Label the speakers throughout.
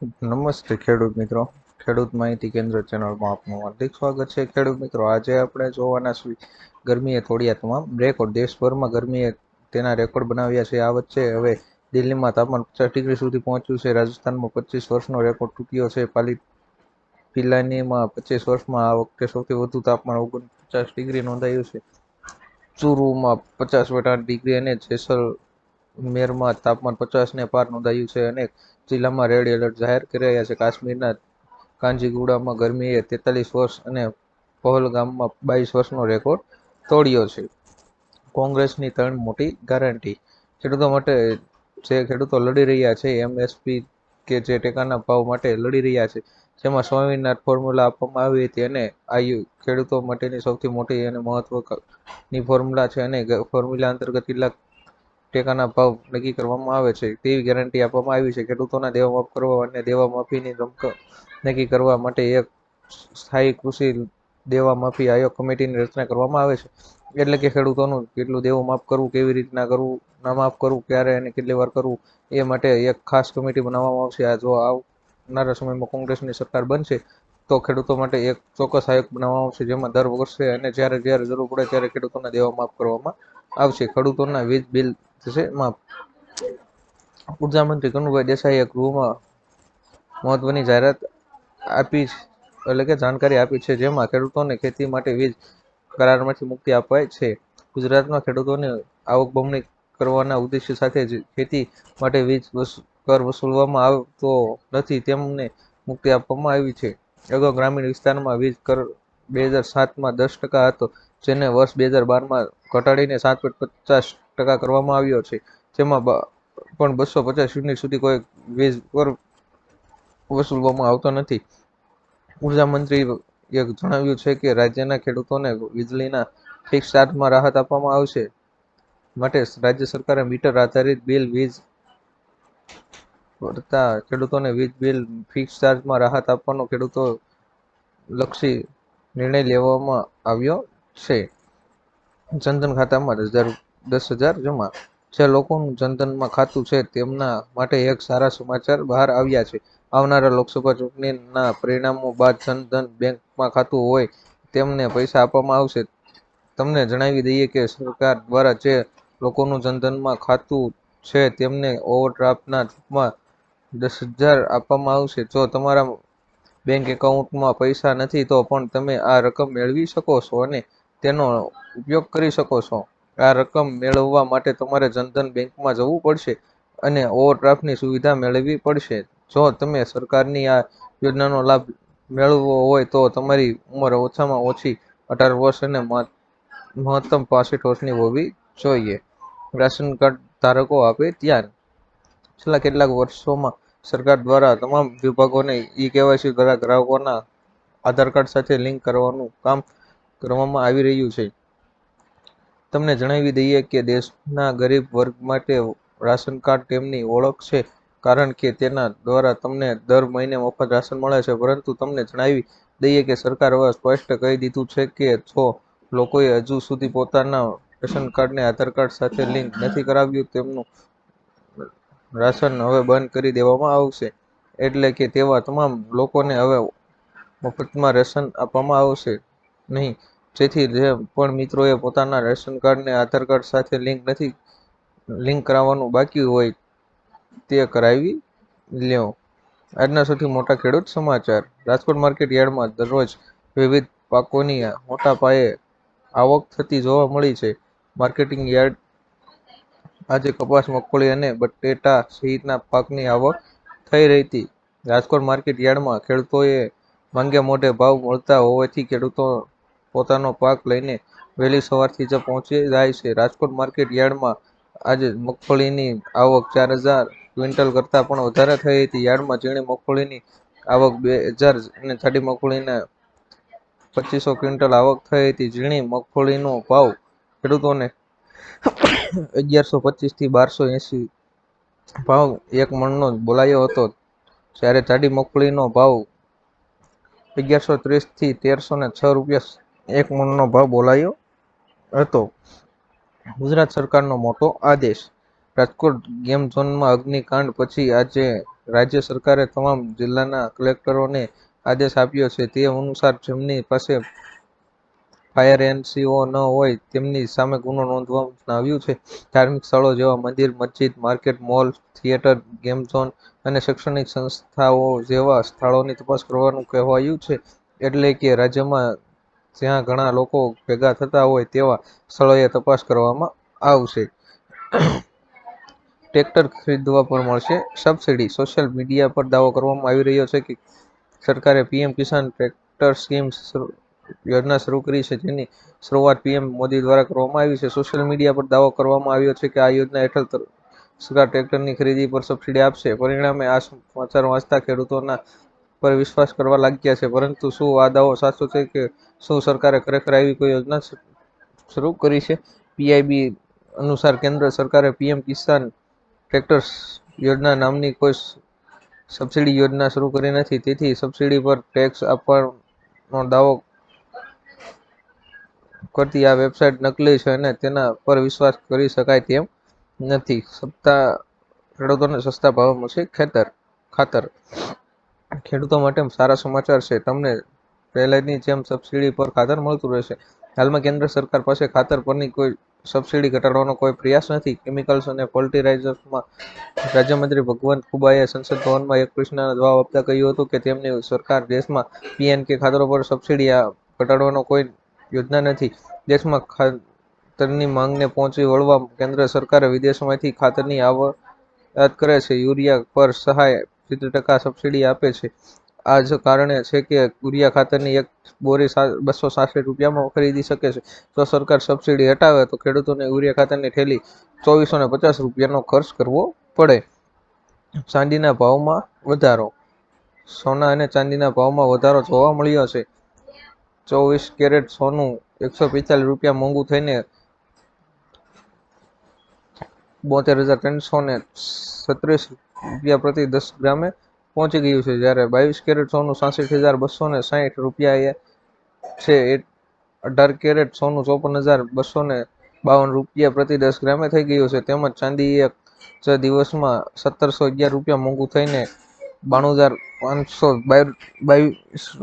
Speaker 1: નમસ્તે ખેડૂત મિત્રો. ખેડૂત માહિતી કેન્દ્ર ચેનલમાં આપનું હાર્દિક સ્વાગત છે. ખેડૂત મિત્રો, આજે આપણે જોવાના છીએ ગરમીએ તોડ્યા તમામ રેકોર્ડ. દેશભરમાં ગરમીએ તેના રેકોર્ડ બનાવ્યા છે. આ વચ્ચે હવે દિલ્હીમાં તાપમાન 50 ડિગ્રી સુધી પહોંચ્યું છે. રાજસ્થાનમાં 25 વર્ષનો રેકોર્ડ તૂટ્યો છે. પિલાનીમાં 25 વર્ષમાં આ વખતે સૌથી વધુ તાપમાન 49 ડિગ્રી નોંધાયું છે. ચુરુમાં 50.8 ડિગ્રી અને જેસલમેરમાં તાપમાન 50ને પાર નોંધાયું છે. અનેક જિલ્લામાં રેડ એલર્ટ જાહેર કરાયા છે. કાશ્મીરના કાંજીગુડામાં ગરમીએ 43 વર્ષ અને પહલગામમાં 22 વર્ષનો રેકોર્ડ તોડ્યો છે. કોંગ્રેસની 3 મોટી ગેરંટી. ખેડૂતો માટે જે ખેડૂતો લડી રહ્યા છે એમએસપી કે જે ટેકાના ભાવ માટે લડી રહ્યા છે, જેમાં સ્વામિનાથન ફોર્મ્યુલા આપવામાં આવી હતી અને આ ખેડૂતો માટેની સૌથી મોટી અને મહત્વની ફોર્મ્યુલા છે અને ફોર્મ્યુલા અંતર્ગત કેટલાક ટેકાના ભાવ નક્કી કરવામાં આવે છે તેવી ગેરંટી આપવામાં આવી છે. ખેડૂતોના દેવા માફ કરવા અને દેવા માફીની રકમ નક્કી કરવા માટે એક સ્થાયી કૃષિ દેવા માફી આયોગ કમિટીની રચના કરવામાં આવે છે. એટલે કે ખેડૂતોનું કેટલું દેવું માફ કરવું, કેવી રીતના કરવું, ના માફ કરવું, ક્યારે અને કેટલી વાર કરવું, એ માટે એક ખાસ કમિટી બનાવવામાં આવશે. આ જો આવનારા સમયમાં કોંગ્રેસની સરકાર બનશે તો ખેડૂતો માટે એક ચોક્કસ આયોગ બનાવવામાં આવશે, જેમાં દર વર્ષે અને જ્યારે જ્યારે જરૂર પડે ત્યારે ખેડૂતોના દેવા માફ કરવામાં આવશે. ખેડૂતોના વીજ બિલ થશે માફ. ઉર્જા મંત્રી કનુભાઈ દેસાઈએ ગૃહમાં મહત્વની જાહેરાત આપી એટલે કે જાણકારી આપી છે, જેમાં ખેડૂતોને ખેતી માટે વીજ કરારમાંથી મુક્તિ અપાય છે. ગુજરાતમાં ખેડૂતોને આવક બમણી કરવાના ઉદ્દેશ્ય સાથે ખેતી માટે વીજ કર વસૂલવામાં આવતો નથી, તેમને મુક્તિ આપવામાં આવી છે. અગાઉ ગ્રામીણ વિસ્તારમાં વીજ કર 2007માં 10% હતો, જેને વર્ષ 2012માં ઘટાડીને 7.50% કરવામાં આવ્યો છે. જેમાં પણ 250 યુનિટ સુધી કોઈ વીજ કર વસૂલવામાં આવતો નથી. ઉર્જા મંત્રીએ જણાવ્યું છે કે રાજ્યના ખેડૂતોને વીજળીના ફિક્સ ચાર્જમાં રાહત આપવામાં આવશે. માટે રાજ્ય સરકારે મીટર આધારિત બિલ વીજ ભરતા ખેડૂતોને વીજ બિલ ફિક્સ ચાર્જમાં રાહત આપવાનો ખેડૂતો લક્ષી નિર્ણય લેવામાં આવ્યો છે. જનધન ખાતામાં 10,000 જમા. જે લોકોનું જનધનમાં ખાતું છે તેમના માટે એક સારા સમાચાર બહાર આવ્યા છે. આવનારા લોકસભા ચૂંટણીના પરિણામો બાદ જનધન બેંકમાં ખાતું હોય તેમને પૈસા આપવામાં આવશે. તમને જણાવી દઈએ કે સરકાર દ્વારા જે લોકોનું જનધનમાં ખાતું છે તેમને ઓવરડ્રાફ્ટના રૂપમાં 10,000 આપવામાં આવશે. જો તમારા બેંક એકાઉન્ટમાં પૈસા નથી તો પણ તમે આ રકમ મેળવી શકો છો અને તેનો ઉપયોગ કરી શકો છો. આ રકમ મેળવવા માટે તમારે જનધન બેંકમાં જવું પડશે અને ઓવરડ્રાફ્ટની સુવિધા મેળવવી પડશે. જો તમે સરકારની આ યોજનાનો લાભ મેળવવો હોય તો તમારી ઉંમર ઓછામાં ઓછી 18 વર્ષ અને મહત્તમ 65 વર્ષની હોવી જોઈએ. રાશન કાર્ડ ધારકો આપે ધ્યાન. છેલ્લા કેટલાક વર્ષોમાં સરકાર દ્વારા તમામ વિભાગોને ઈ-કેવાયસી દ્વારા ગ્રાહકોના આધાર કાર્ડ સાથે લિંક કરવાનું કામ કરવામાં આવી રહ્યું છે. તમને જણાવી દઈએ કે દેશના ગરીબ વર્ગ માટે રાશન કાર્ડ તેમની ઓળખ છે, કારણ કે તેના દ્વારા તમને દર મહિને મફત રાશન મળે છે. પરંતુ તમને જણાવી દઈએ કે સરકાર હવે સ્પષ્ટ કહી દીધું છે કે જો લોકોએ હજુ સુધી પોતાના રેશન કાર્ડને આધાર કાર્ડ સાથે લિંક નથી કરાવ્યું, તેમનું રાશન હવે બંધ કરી દેવામાં આવશે. એટલે કે તેવા તમામ લોકોને હવે મફતમાં રેશન આપવામાં આવશે નહીં. જેથી જે પણ મિત્રોએ પોતાના રેશન કાર્ડને આધાર કાર્ડ સાથે લિંક કરાવવાનું બાકી હોય તે કરાવી લ્યો. આજના સૌથી મોટા ખેડૂત સમાચાર. રાજકોટ માર્કેટ યાર્ડમાં દરરોજ વિવિધ પાકોની મોટા પાયે આવક થતી જોવા મળી છે. માર્કેટિંગ યાર્ડ આજે કપાસ, મગફળી અને બટેટા સહિતના પાકની આવક થઈ રહી હતી. રાજકોટ માર્કેટ યાર્ડમાં ખેડૂતોએ માંગ્યા મોઢે ભાવ મળતા હોવાથી ખેડૂતો પોતાનો પાક લઈને વહેલી સવારથી જ પહોંચી જાય છે. રાજકોટ માર્કેટ યાર્ડમાં આજે મગફળીની આવક 4,000 ક્વિન્ટલ કરતાં પણ વધારે થઈ હતી. યાર્ડમાં ઝીણી મગફળીની આવક 2,000 અને જાડી મગફળીના 2,500 ક્વિન્ટલ આવક થઈ હતી. ઝીણી મગફળીનો ભાવ ખેડૂતોને 1,125 થી 1,280 ભાવ એક મણનો બોલાયો હતો, જ્યારે જાડી મગફળીનો ભાવ 1,130 થી 1,306 રૂપિયા એક મણનો ભાવ બોલાયો હતો. ગુજરાત સરકારનો મોટો આદેશ. રાજકોટ ગેમ ઝોનમાં અગ્નિકાંડ પછી આજે રાજ્ય સરકારે તમામ જિલ્લાના કલેક્ટરોને આદેશ આપ્યો છે તે અનુસાર જેમની પાસે ફાયર એનસીઓ ન હોય તેમની સામે ગુનો નોંધવામાં આવ્યું છે. ધાર્મિક સ્થળો જેવા મંદિર, મસ્જિદ, market, mall, theatre, game zone અને શૈક્ષણિક સંસ્થાઓ જેવા સ્થળોની તપાસ કરવાનું કહેવાયું છે. એટલે કે રાજ્યમાં જ્યાં ઘણા લોકો ભેગા થતા હોય તેવા સ્થળોએ તપાસ કરવામાં આવશે. ટ્રેક્ટર ખરીદવા પર મળશે સબસિડી. સોશિયલ મીડિયા પર દાવો કરવામાં આવી રહ્યો છે કે સરકારે પીએમ કિસાન ટ્રેક્ટર સ્કીમ યોજના શરૂ કરી છે, જેની શરૂઆત પીએમ મોદી દ્વારા કરવામાં આવી છે. સોશિયલ મીડિયા પર દાવો કરવામાં આવ્યો છે કે આ યોજના હેઠળ સરકાર ટ્રેક્ટરની ખરીદી પર સબસિડી આપશે. પરિણામે આ સમાચાર વાંચતા ખેડૂતોના પર વિશ્વાસ કરવા લાગ્યા છે. પરંતુ શું આ દાવો સાચો છે કે શું સરકારે ખરેખર આવી કોઈ યોજના શરૂ કરી છે? પીઆઈબી અનુસાર કેન્દ્ર સરકારે પીએમ કિસાન ટ્રેક્ટર યોજના નામની કોઈ સબસિડી યોજના શરૂ કરી નથી. તેથી સબસિડી પર ટેક્સ આપવાનો દાવો કરતી આ વેબસાઇટ નકલી છે અને તેના પર વિશ્વાસ કરી શકાય તેમ નથી. ખેડૂતોને સસ્તા ભાવે મળશે ખાતર. ખેડૂતો માટે સારા સમાચાર છે. તમને પહેલાની જેમ સબસિડી પર ખાતર મળતું રહેશે. હાલમાં કેન્દ્ર સરકાર પાસે ખાતર પરની કોઈ સબસિડી ઘટાડવાનો કોઈ પ્રયાસ નથી. કેમિકલ્સ અને ફર્ટિલાઇઝર્સમાં રાજ્યમંત્રી ભગવંત ખુબાએ સંસદ ભવનમાં એક પ્રશ્નના જવાબ આપતા કહ્યું હતું કે તેમની સરકાર દેશમાં પીએનકે ખાતરો પર સબસિડી ઘટાડવાનો કોઈ યોજના નથી. દેશમાં ખાતરની માંગને પહોંચી વળવા કેન્દ્ર સરકારે વિદેશોમાંથી ખાતરની આયાત કરે છે. યુરિયા પર સહાય 70% સબસિડી આપે છે. આ જ કારણ છે કે યુરિયા ખાતરની એક બોરી 266 રૂપિયામાં ખરીદી શકે છે. જો સરકાર સબસિડી હટાવે તો ખેડૂતોને યુરિયા ખાતરની થેલી 2450 રૂપિયાનો ખર્ચ કરવો પડે. ચાંદીના ભાવમાં વધારો. સોના અને ચાંદીના ભાવમાં વધારો જોવા મળ્યો છે. 24 કેરેટ સોનું 145 રૂપિયા મોંઘું થઈને 72,336 રૂપિયા પ્રતિ 10 ગ્રામે પહોંચી ગયું છે, જ્યારે 22 કેરેટ સોનું 66,260 રૂપિયા છે. 18 કેરેટ સોનું 54,252 રૂપિયા પ્રતિ 10 ગ્રામે થઈ ગયું છે. તેમજ ચાંદી એક જ દિવસમાં 1,711 રૂપિયા મોંઘું થઈને 92,522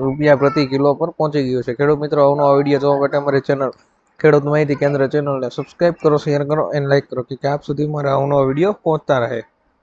Speaker 1: રૂપિયા પ્રતિ કિલો પર પહોંચી ગયું છે. ખેડૂત મિત્રો, આવનો વિડીયો જોવા માટે અમારી ચેનલ ખેડૂત માહિતી કેન્દ્ર ચેનલને સબસ્ક્રાઇબ કરો, શેર કરો અને લાઇક કરો કે આપ સુધી મારા આવનો વિડીયો પહોંચતા રહે.